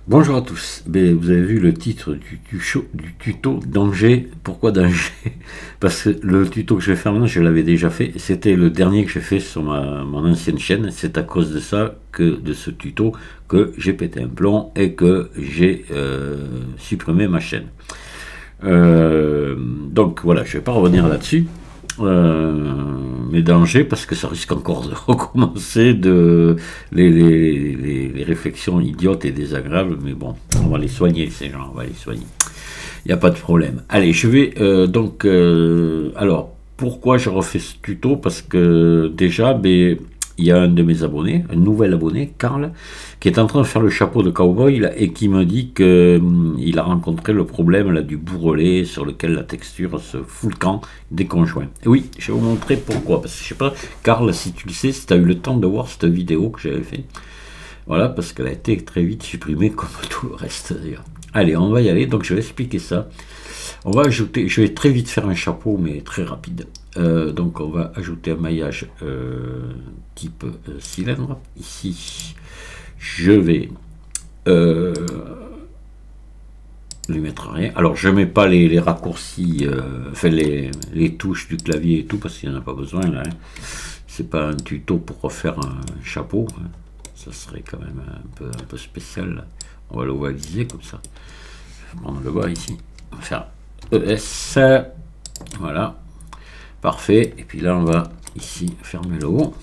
Bonjour à tous. Ben, vous avez vu le titre du tuto danger. Pourquoi danger? Parce que le tuto que je vais faire maintenant, je l'avais déjà fait. C'était le dernier que j'ai fait sur mon ancienne chaîne. C'est à cause de ça, de ce tuto, que j'ai pété un plomb et que j'ai supprimé ma chaîne. Donc voilà, je ne vais pas revenir là-dessus. Mais danger parce que ça risque encore de recommencer les réflexions idiotes et désagréables, mais bon, on va les soigner ces gens, on va les soigner, il n'y a pas de problème. Allez, je vais alors pourquoi je refais ce tuto? Parce que déjà, il y a un de mes abonnés, un nouvel abonné, Karl, qui est en train de faire le chapeau de cowboy là, et qui me dit qu'il a rencontré le problème là, du bourrelet sur lequel la texture se fout le camp dès qu'on joint. Et oui, je vais vous montrer pourquoi. Parce que je sais pas, Karl, si tu le sais, si tu as eu le temps de voir cette vidéo que j'avais fait. Voilà, parce qu'elle a été très vite supprimée comme tout le reste d'ailleurs. Allez, on va y aller, donc je vais expliquer ça. On va ajouter, je vais très vite faire un chapeau, mais très rapide. Donc on va ajouter un maillage type cylindre. Ici, je vais lui mettre rien. Alors je mets pas les raccourcis, enfin les touches du clavier et tout, parce qu'il n'y en a pas besoin là. Hein. C'est pas un tuto pour refaire un chapeau. Hein. Ça serait quand même un peu spécial. Là. On va l'ovaliser comme ça. Je vais prendre le bas ici. On va faire ES. Voilà. Parfait. Et puis là, on va ici fermer le haut.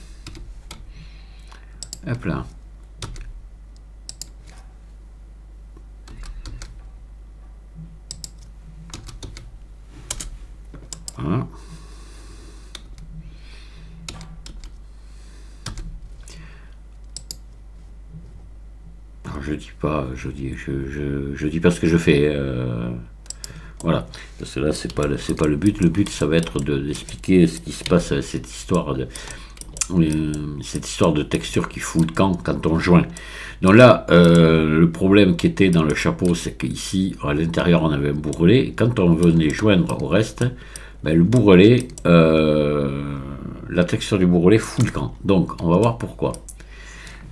Hop là. Voilà. Je dis pas, je dis pas ce que je fais. Voilà, parce que là c'est pas le but. Le but ça va être d'expliquer ce qui se passe avec cette histoire de texture qui fout le camp quand on joint. Donc là, le problème qui était dans le chapeau, c'est qu'ici à l'intérieur on avait un bourrelet. Et quand on venait joindre au reste, ben, le bourrelet, la texture du bourrelet fout le camp. Donc on va voir pourquoi.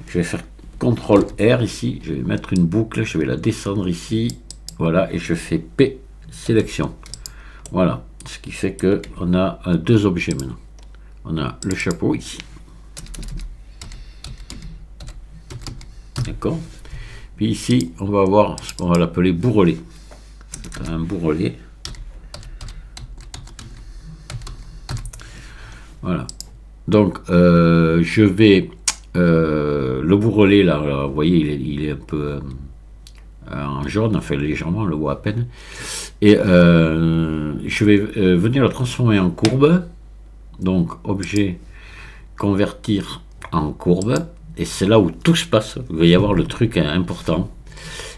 Je vais faire CTRL R ici, je vais mettre une boucle, je vais la descendre ici, voilà, et je fais P sélection. Voilà, ce qui fait que on a deux objets maintenant. On a le chapeau ici. D'accord. Puis ici, on va avoir ce qu'on va l'appeler bourrelet. Un bourrelet. Voilà. Donc, je vais le bourrelet là, vous voyez, il est un peu en jaune, enfin légèrement, on le voit à peine. Et je vais venir le transformer en courbe. Donc objet convertir en courbe. Et c'est là où tout se passe. Il va y avoir le truc important.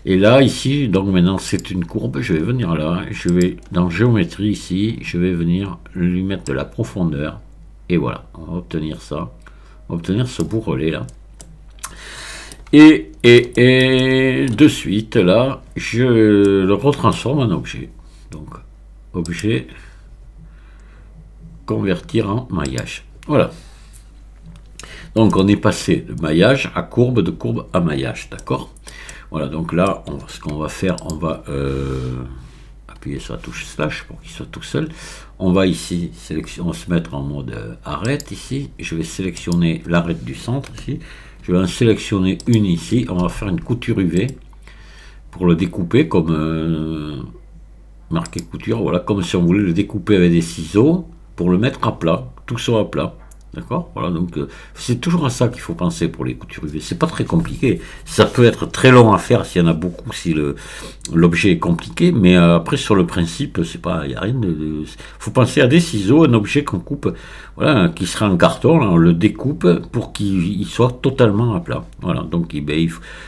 Et là, ici, donc maintenant c'est une courbe. Je vais venir là. Je vais dans géométrie ici. Je vais venir lui mettre de la profondeur. Et voilà, on va obtenir ça. Obtenir ce bourrelet là. Et de suite là, je le retransforme en objet. Donc objet convertir en maillage. Voilà. Donc on est passé de maillage à courbe, de courbe à maillage, d'accord. Voilà, donc là, ce qu'on va faire, on va appuyer sur la touche slash pour qu'il soit tout seul. On va ici, on va se mettre en mode arrête ici. Je vais sélectionner l'arête du centre ici. Je vais en sélectionner une ici. On va faire une couture UV pour le découper comme marqué couture. Voilà, comme si on voulait le découper avec des ciseaux pour le mettre à plat. Tout soit à plat. D'accord. Voilà, donc c'est toujours à ça qu'il faut penser pour les coutures UV. C'est pas très compliqué. Ça peut être très long à faire s'il y en a beaucoup, si l'objet est compliqué, mais après sur le principe, c'est pas, il y a rien de. Faut penser à des ciseaux, un objet qu'on coupe, voilà, qui sera en carton, là, on le découpe pour qu'il soit totalement à plat. Voilà. Donc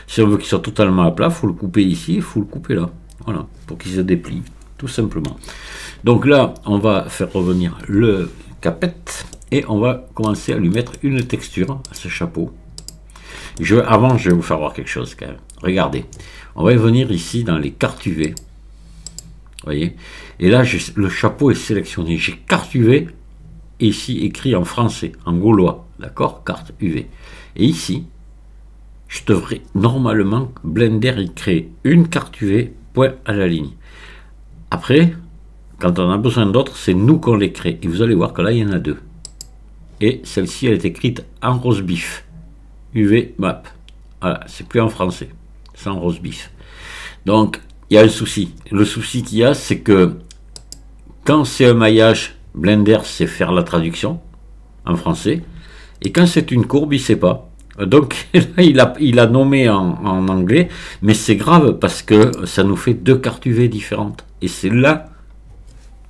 si on veut qu'il soit totalement à plat, faut le couper ici, il faut le couper là. Voilà, pour qu'il se déplie, tout simplement. Donc là, on va faire revenir le capette. Et on va commencer à lui mettre une texture à ce chapeau. Avant, je vais vous faire voir quelque chose quand même. Regardez, on va venir ici dans les cartes UV. Vous voyez. Et là, le chapeau est sélectionné. J'ai carte UV, ici écrit en français, en gaulois. D'accord, carte UV. Et ici, je devrais normalement, Blender, il crée une carte UV, point à la ligne. Après, quand on a besoin d'autres, c'est nous qu'on les crée. Et vous allez voir que là, il y en a deux. Et celle-ci, elle est écrite en rose bif. UV map. Voilà, c'est plus en français. C'est en rose bif. Donc, il y a un souci. Le souci qu'il y a, c'est que quand c'est un maillage, Blender sait faire la traduction en français. Et quand c'est une courbe, il ne sait pas. Donc là, il a nommé en anglais, mais c'est grave parce que ça nous fait deux cartes UV différentes. Et c'est là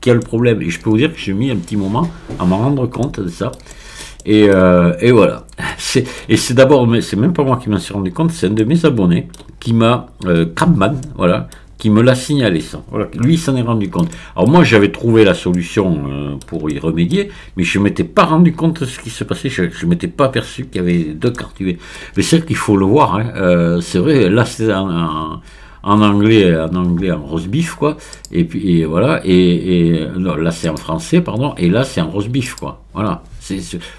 qu'il y a le problème. Et je peux vous dire que j'ai mis un petit moment à m'en rendre compte de ça. Et voilà. Et c'est d'abord, c'est même pas moi qui m'en suis rendu compte, c'est un de mes abonnés qui m'a, Crabman, voilà, qui me l'a signalé ça. Voilà, lui, il s'en est rendu compte. Alors moi, j'avais trouvé la solution pour y remédier, mais je ne m'étais pas rendu compte de ce qui se passait. Je ne m'étais pas aperçu qu'il y avait deux cartes UV. Mais c'est vrai qu'il faut le voir. Hein. C'est vrai, là, c'est en anglais, en rose beef, quoi. Et puis et voilà. Et non, là, c'est en français, pardon. Et là, c'est en rose beef, quoi. Voilà.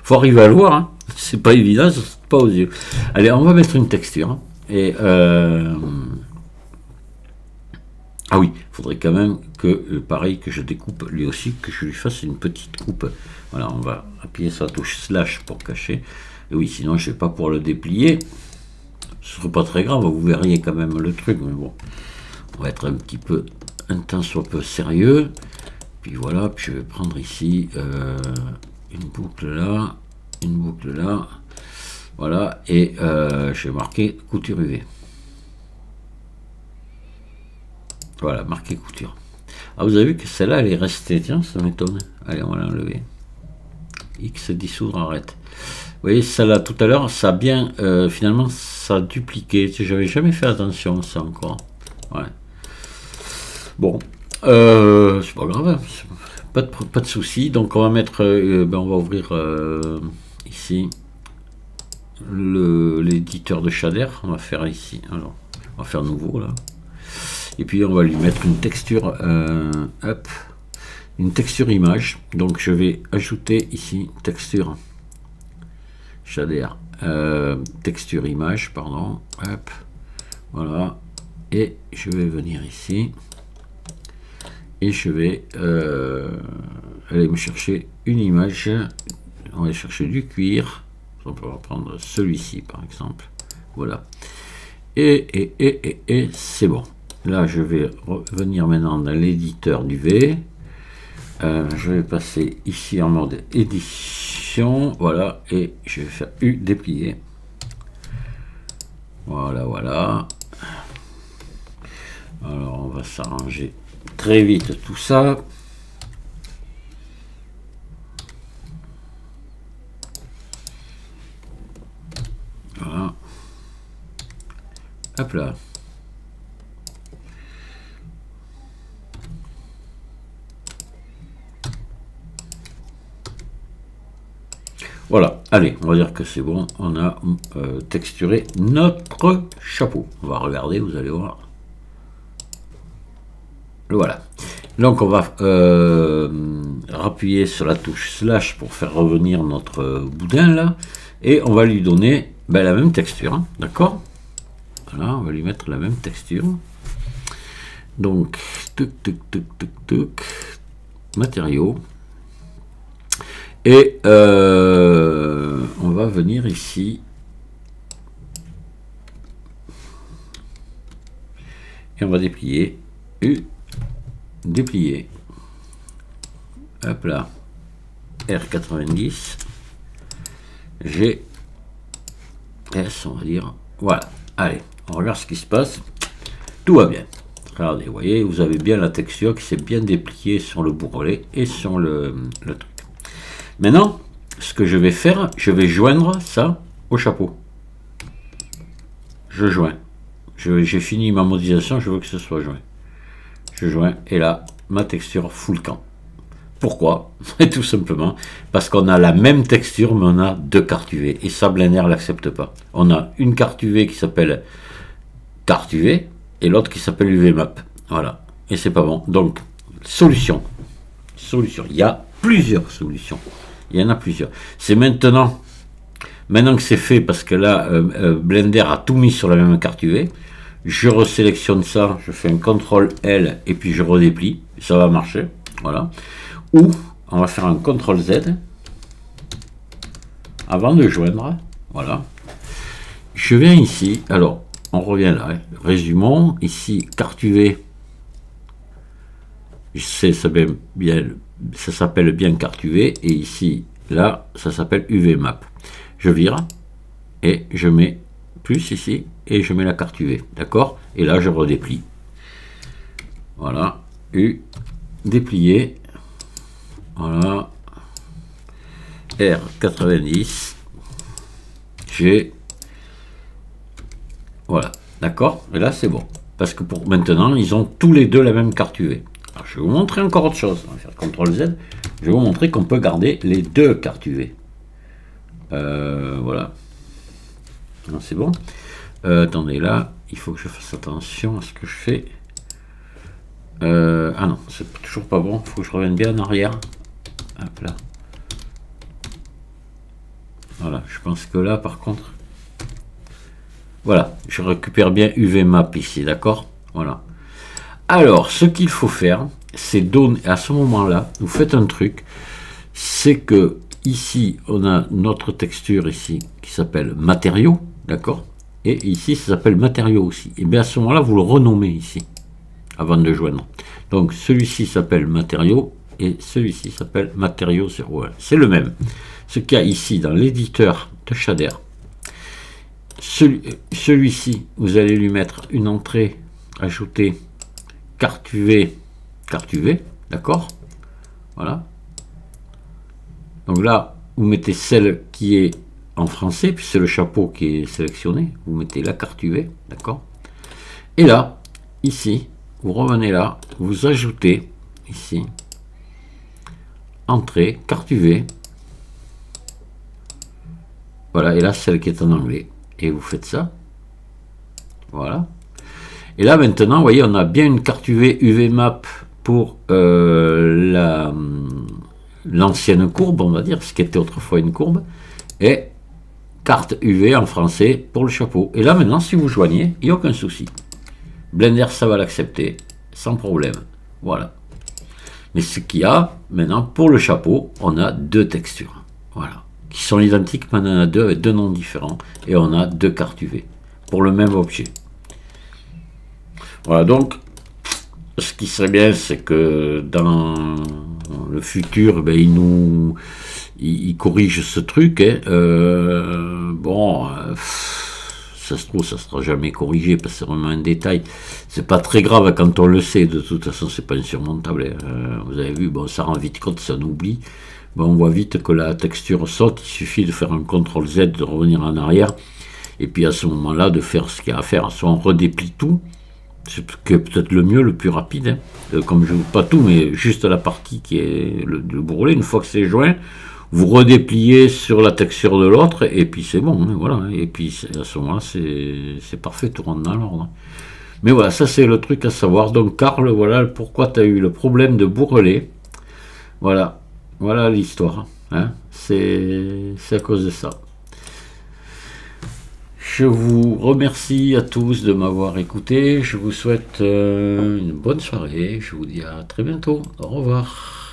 Faut arriver à le voir. Hein. C'est pas évident, ça saute pas aux yeux. Allez, on va mettre une texture. Hein. Et ah oui, il faudrait quand même que, pareil, que je découpe lui aussi, que je lui fasse une petite coupe. Voilà, on va appuyer sur la touche slash pour cacher. Et oui, sinon je ne vais pas pouvoir le déplier. Ce ne serait pas très grave, vous verriez quand même le truc, mais bon, on va être un petit peu, un temps soit peu sérieux. Puis voilà, puis je vais prendre ici une boucle là, voilà, et je vais marquer couture UV. Voilà, marqué couture. Ah, vous avez vu que celle-là, elle est restée. Tiens, ça m'étonne. Allez, on va l'enlever. X dissoudre, arrête. Vous voyez, celle-là, tout à l'heure, ça a bien... finalement, ça a dupliqué. J'avais jamais fait attention à ça encore. Ouais. Bon. C'est pas grave. Pas de souci. Donc, on va mettre... on va ouvrir ici l'éditeur de shader. On va faire ici. Alors, on va faire nouveau, là. Et puis on va lui mettre une texture, une texture image. Donc je vais ajouter ici texture shader, texture image, pardon. Hop, voilà. Et je vais venir ici et je vais aller me chercher une image. On va chercher du cuir. On peut prendre celui-ci par exemple. Voilà. Et c'est bon. Là, je vais revenir maintenant dans l'éditeur du V. Je vais passer ici en mode édition. Voilà. Et je vais faire U déplier. Voilà, voilà. Alors, on va s'arranger très vite tout ça. Voilà. Hop là. Voilà, allez, on va dire que c'est bon, on a texturé notre chapeau. On va regarder, vous allez voir. Voilà. Donc on va appuyer sur la touche slash pour faire revenir notre boudin là. Et on va lui donner la même texture, hein, d'accord? Voilà, on va lui mettre la même texture. Donc, matériaux. Et on va venir ici et on va déplier, déplier, hop là, R90, G, S, on va dire, voilà, allez, on regarde ce qui se passe, tout va bien. Regardez, vous voyez, vous avez bien la texture qui s'est bien dépliée sur le bourrelet et sur le truc. Maintenant, ce que je vais faire, je vais joindre ça au chapeau. Je joins. J'ai fini ma modélisation, je veux que ce soit joint. Je joins, et là, ma texture full camp. Pourquoi? Tout simplement parce qu'on a la même texture, mais on a deux cartes UV. Et ça, Blender ne l'accepte pas. On a une carte UV qui s'appelle carte UV, et l'autre qui s'appelle UV Map. Voilà. Et c'est pas bon. Donc, solution. Solution. Il y a plusieurs solutions. Il y en a plusieurs. C'est maintenant Maintenant que c'est fait, parce que là, Blender a tout mis sur la même carte UV, je resélectionne ça, je fais un CTRL L et puis je redéplie, ça va marcher, voilà. Ou on va faire un CTRL Z avant de joindre, voilà. Je viens ici, alors on revient là, hein. Résumons, ici carte UV, ça s'appelle bien carte UV, et ici, là, ça s'appelle UV Map. Je vire, et je mets plus ici, et je mets la carte UV, d'accord? Et là, je redéplie. Voilà, U, déplié, voilà, R90, G, voilà, d'accord? Et là, c'est bon. Parce que pour maintenant, ils ont tous les deux la même carte UV. Alors, je vais vous montrer encore autre chose. On va faire CTRL Z. Je vais vous montrer qu'on peut garder les deux cartes UV. Voilà. C'est bon. Attendez, là, il faut que je fasse attention à ce que je fais. Ah non, c'est toujours pas bon. Il faut que je revienne bien en arrière. Hop là. Voilà, je pense que là, par contre... Voilà, je récupère bien UV Map ici, d'accord? Voilà. Alors, ce qu'il faut faire, c'est donner, à ce moment-là, vous faites un truc, c'est que ici, on a notre texture ici, qui s'appelle matériaux, d'accord? Et ici, ça s'appelle matériaux aussi. Et bien à ce moment-là, vous le renommez ici, avant de joindre. Donc, celui-ci s'appelle matériaux, et celui-ci s'appelle matériaux 01. C'est le même. Ce qu'il y a ici, dans l'éditeur de shader, celui-ci, vous allez lui mettre une entrée, ajouter carte UV, d'accord? Voilà. Donc là, vous mettez celle qui est en français, puis c'est le chapeau qui est sélectionné. Vous mettez la carte UV, d'accord? Et là, ici, vous revenez là, vous ajoutez ici, entrée, carte UV. Voilà, et là, celle qui est en anglais. Et vous faites ça. Voilà. Et là, maintenant, vous voyez, on a bien une carte UV Map pour l'ancienne courbe, on va dire, ce qui était autrefois une courbe, et carte UV en français pour le chapeau. Et là, maintenant, si vous joignez, il n'y a aucun souci. Blender, ça va l'accepter, sans problème. Voilà. Mais ce qu'il y a, maintenant, pour le chapeau, on a deux textures. Voilà. Qui sont identiques, mais on en a deux avec deux noms différents, et on a deux cartes UV pour le même objet. Voilà, donc, ce qui serait bien, c'est que dans le futur, ben, il corrige ce truc. Hein. Bon, ça se trouve, ça ne sera jamais corrigé, parce que c'est vraiment un détail. C'est pas très grave quand on le sait, de toute façon, c'est pas insurmontable. Hein. Vous avez vu, bon, ça rend vite compte, ça oublie. Bon, on voit vite que la texture saute, il suffit de faire un CTRL Z, de revenir en arrière, et puis à ce moment-là, de faire ce qu'il y a à faire. Soit on redéplie tout, c'est peut-être le mieux, le plus rapide, hein. Comme je ne veux pas tout, mais juste la partie qui est le bourrelet, une fois que c'est joint, vous redépliez sur la texture de l'autre, et puis c'est bon, hein, voilà. Et puis à ce moment-là, c'est parfait, tout rentre dans l'ordre. Mais voilà, ça c'est le truc à savoir. Donc Karl, voilà pourquoi tu as eu le problème de bourrelet. Voilà. Voilà l'histoire, hein. C'est à cause de ça. Je vous remercie à tous de m'avoir écouté. Je vous souhaite une bonne soirée. Je vous dis à très bientôt. Au revoir.